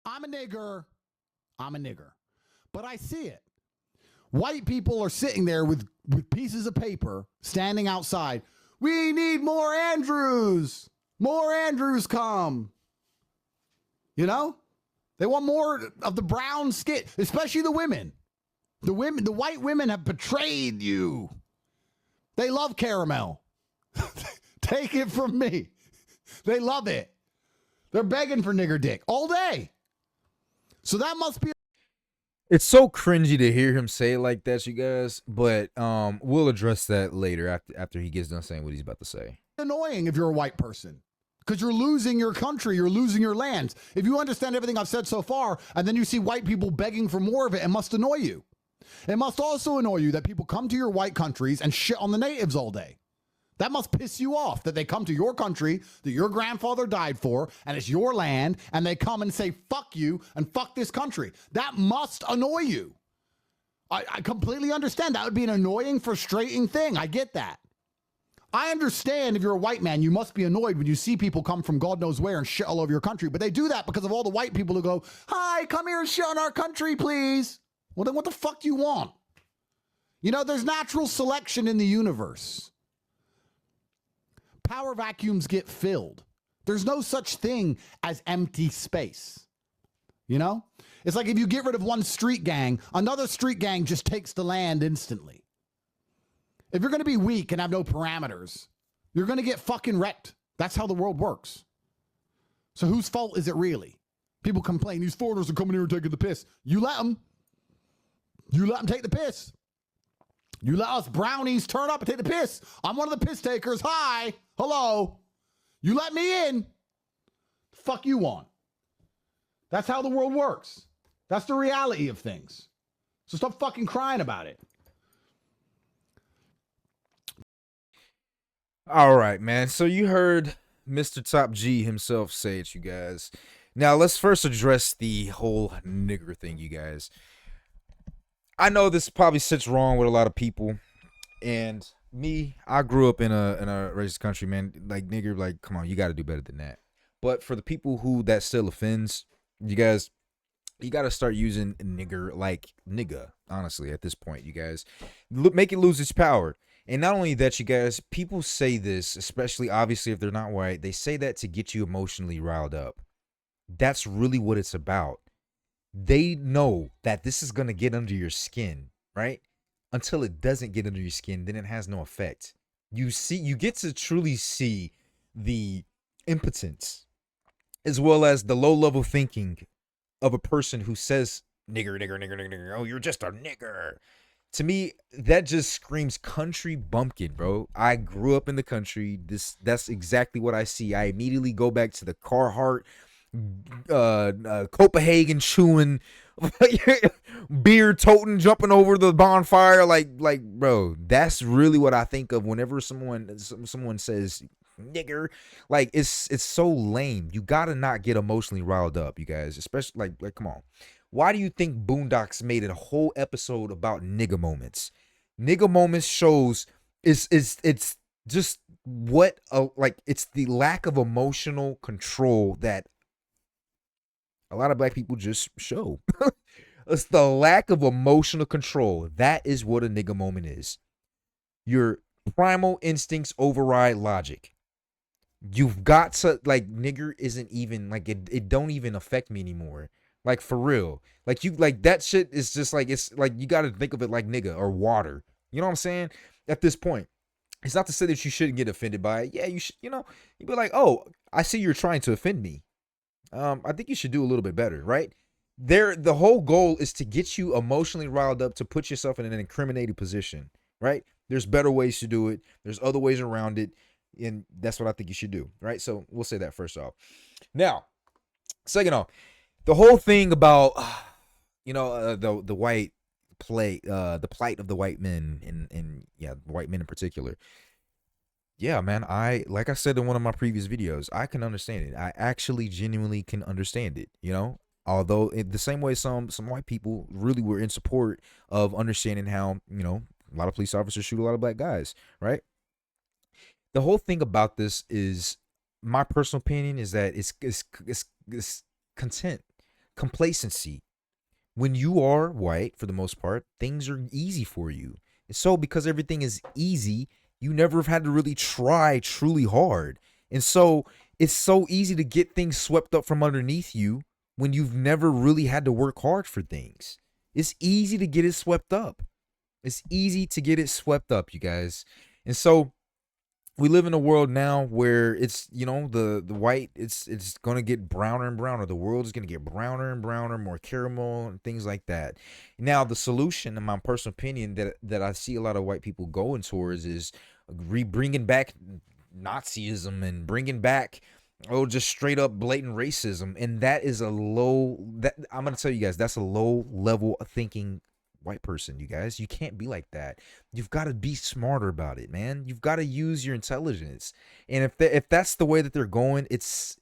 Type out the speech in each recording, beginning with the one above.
I'm a nigger. I'm a nigger. But I see it. White people are sitting there with pieces of paper standing outside. We need more Andrews. More Andrews come. You know? They want more of the brown skin, especially the women. The white women have betrayed you. They love caramel. Take it from me. They love it. They're begging for nigger dick all day. So that must be. It's so cringy to hear him say it like that, you guys. But we'll address that later after he gets done saying what he's about to say. Annoying if you're a white person. Because you're losing your country, you're losing your lands. If you understand everything I've said so far, and then you see white people begging for more of it, it must annoy you. It must also annoy you that people come to your white countries and shit on the natives all day. That must piss you off that they come to your country that your grandfather died for, and it's your land, and they come and say, fuck you, and fuck this country. That must annoy you. I completely understand. That would be an annoying, frustrating thing. I get that. I understand if you're a white man, you must be annoyed when you see people come from God knows where and shit all over your country. But they do that because of all the white people who go, hi, come here and shit on our country, please. Well, then what the fuck do you want? You know, there's natural selection in the universe. Power vacuums get filled. There's no such thing as empty space. You know? It's like if you get rid of one street gang, another street gang just takes the land instantly. If you're going to be weak and have no parameters, you're going to get fucking wrecked. That's how the world works. So whose fault is it really? People complain, these foreigners are coming here and taking the piss. You let them. You let them take the piss. You let us brownies turn up and take the piss. I'm one of the piss takers. Hi. Hello. You let me in. The fuck you want? That's how the world works. That's the reality of things. So stop fucking crying about it. All right, man. So you heard Mr. Top G himself say it, you guys. Now, let's first address the whole nigger thing, you guys. I know this probably sits wrong with a lot of people. And me, I grew up in a racist country, man. Like, nigger, like, come on, you got to do better than that. But for the people who that still offends, you guys, you got to start using nigger like nigga, honestly, at this point, you guys. Make it lose its power. And not only that, you guys, people say this, especially obviously if they're not white, they say that to get you emotionally riled up. That's really what it's about. They know that this is going to get under your skin, right? Until it doesn't get under your skin, then it has no effect. You get to truly see the impotence as well as the low level thinking of a person who says, nigger, nigger, nigger, nigger, nigger, oh, you're just a nigger. To me, that just screams country bumpkin, bro. I grew up in the country. That's exactly what I see. I immediately go back to the Carhartt, Copenhagen chewing, beer toting, jumping over the bonfire. Like, bro, that's really what I think of whenever someone says nigger. Like, it's so lame. You gotta not get emotionally riled up, you guys. Especially like, come on. Why do you think Boondocks made a whole episode about nigga moments? Nigga moments shows it's just what it's the lack of emotional control that a lot of black people just show. It's the lack of emotional control. That is what a nigga moment is. Your primal instincts override logic. You've got to, like, nigger isn't even, like, it don't even affect me anymore. Like, for real. Like, you, like, that shit is just like, it's like, you got to think of it like nigga or water. You know what I'm saying? At this point, it's not to say that you shouldn't get offended by it. Yeah, you should, you know, you'd be like, oh, I see you're trying to offend me. I think you should do a little bit better, right? The whole goal is to get you emotionally riled up to put yourself in an incriminating position, right? There's better ways to do it. There's other ways around it. And that's what I think you should do, right? So we'll say that first off. Now, second off, the whole thing about, the white the plight of the white men and white men in particular. Yeah, man, like I said in one of my previous videos, I can understand it. I actually genuinely can understand it, you know? Although in the same way some white people really were in support of understanding how, you know, a lot of police officers shoot a lot of black guys, right? The whole thing about this is, my personal opinion is that it's content. complacency. When you are white, for the most part, things are easy for you. And so because everything is easy, you never have had to really try truly hard. And so it's so easy to get things swept up from underneath you when you've never really had to work hard for things. It's easy to get it swept up. It's easy to get it swept up, you guys. And so we live in a world now where it's, the white, it's going to get browner and browner. The world is going to get browner and browner, more caramel and things like that. Now, the solution, in my personal opinion, that I see a lot of white people going towards is bringing back Nazism and bringing back, just straight up blatant racism. And that is I'm going to tell you guys, that's a low level of thinking white person, you guys. You can't be like that. You've got to be smarter about it, man. You've got to use your intelligence. And if that's the way that they're going, it's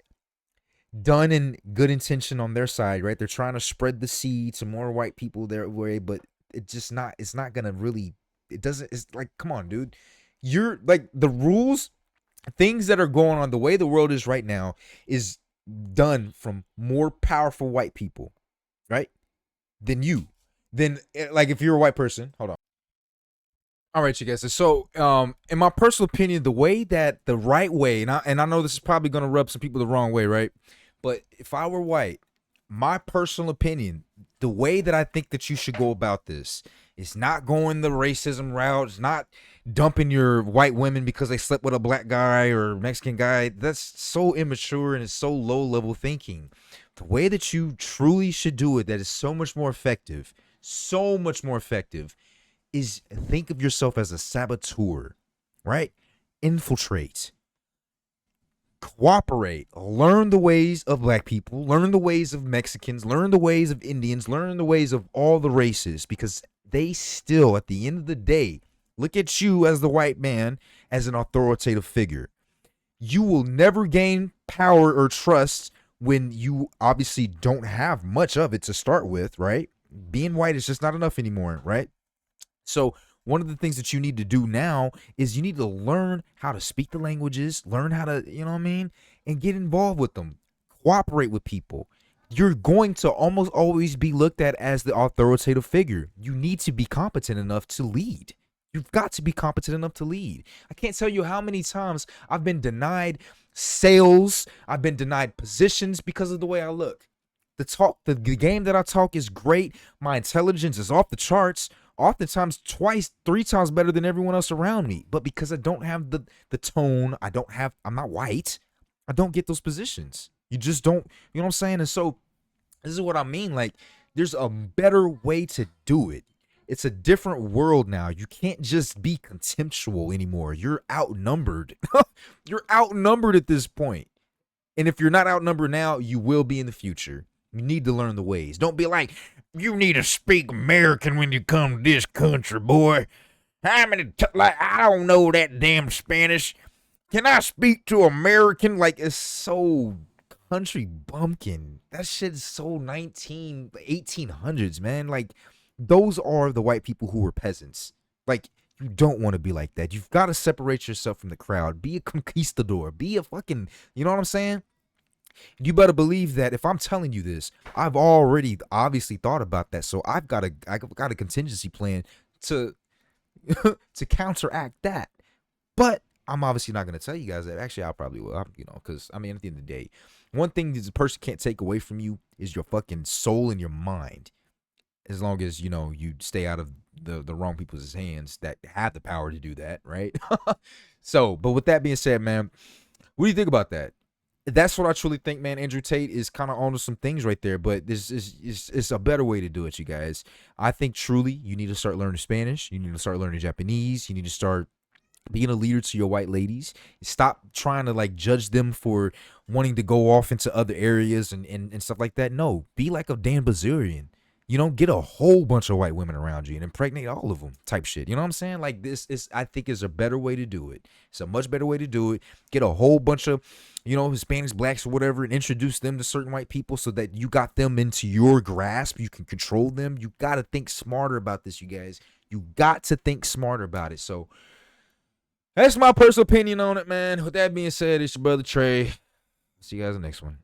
done in good intention on their side, right? They're trying to spread the seed to more white people their way, but it's not gonna really, it's like, come on, dude. You're like, the rules, things that are going on, the way the world is right now is done from more powerful white people, right? Than you. Then, like, if you're a white person, hold on. All right, you guys. So, in my personal opinion, the way that the right way, and I know this is probably going to rub some people the wrong way, right? But if I were white, my personal opinion, the way that I think that you should go about this is not going the racism route. It's not dumping your white women because they slept with a black guy or Mexican guy. That's so immature and it's so low level thinking. The way that you truly should do it, that is so much more effective, is think of yourself as a saboteur, right? Infiltrate, cooperate, learn the ways of black people, learn the ways of Mexicans, learn the ways of Indians, learn the ways of all the races, because they still, at the end of the day, look at you as the white man as an authoritative figure. You will never gain power or trust when you obviously don't have much of it to start with, right? Being white is just not enough anymore, right? So one of the things that you need to do now is you need to learn how to speak the languages, learn how to, and get involved with them, cooperate with people. You're going to almost always be looked at as the authoritative figure. You need to be competent enough to lead. You've got to be competent enough to lead. I can't tell you how many times I've been denied sales. I've been denied positions because of the way I look. The game that I talk is great. My intelligence is off the charts. Oftentimes 3 times better than everyone else around me. But because I don't have the tone, I'm not white, I don't get those positions. You just don't, you know what I'm saying? And so this is what I mean. Like, there's a better way to do it. It's a different world now. You can't just be contemptual anymore. You're outnumbered. You're outnumbered at this point. And if you're not outnumbered now, you will be in the future. You need to learn the ways. Don't be like, you need to speak American when you come to this country, boy. I don't know that damn Spanish. Can I speak to American? Like, it's so country bumpkin. That shit is so 1800s, man. Like, those are the white people who were peasants. Like, you don't want to be like that. You've got to separate yourself from the crowd. Be a conquistador. Be a fucking, you know what I'm saying? You better believe that if I'm telling you this, I've already obviously thought about that. So I've got a contingency plan to to counteract that. But I'm obviously not going to tell you guys that. Actually, I probably will, because at the end of the day, one thing that the person can't take away from you is your fucking soul and your mind. As long as, you stay out of the wrong people's hands that have the power to do that, right? So, but with that being said, man, what do you think about that? That's what I truly think, man. Andrew Tate is kind of onto some things right there, but this is a better way to do it, you guys. I think truly you need to start learning Spanish. You need to start learning Japanese. You need to start being a leader to your white ladies. Stop trying to judge them for wanting to go off into other areas and stuff like that. No, be like a Dan Bazarian. Get a whole bunch of white women around you and impregnate all of them type shit. You know what I'm saying? Like, this is, I think, is a better way to do it. It's a much better way to do it. Get a whole bunch of, Hispanics, blacks, or whatever, and introduce them to certain white people so that you got them into your grasp. You can control them. You got to think smarter about this, you guys. You got to think smarter about it. So that's my personal opinion on it, man. With that being said, it's your brother Trey. See you guys in the next one.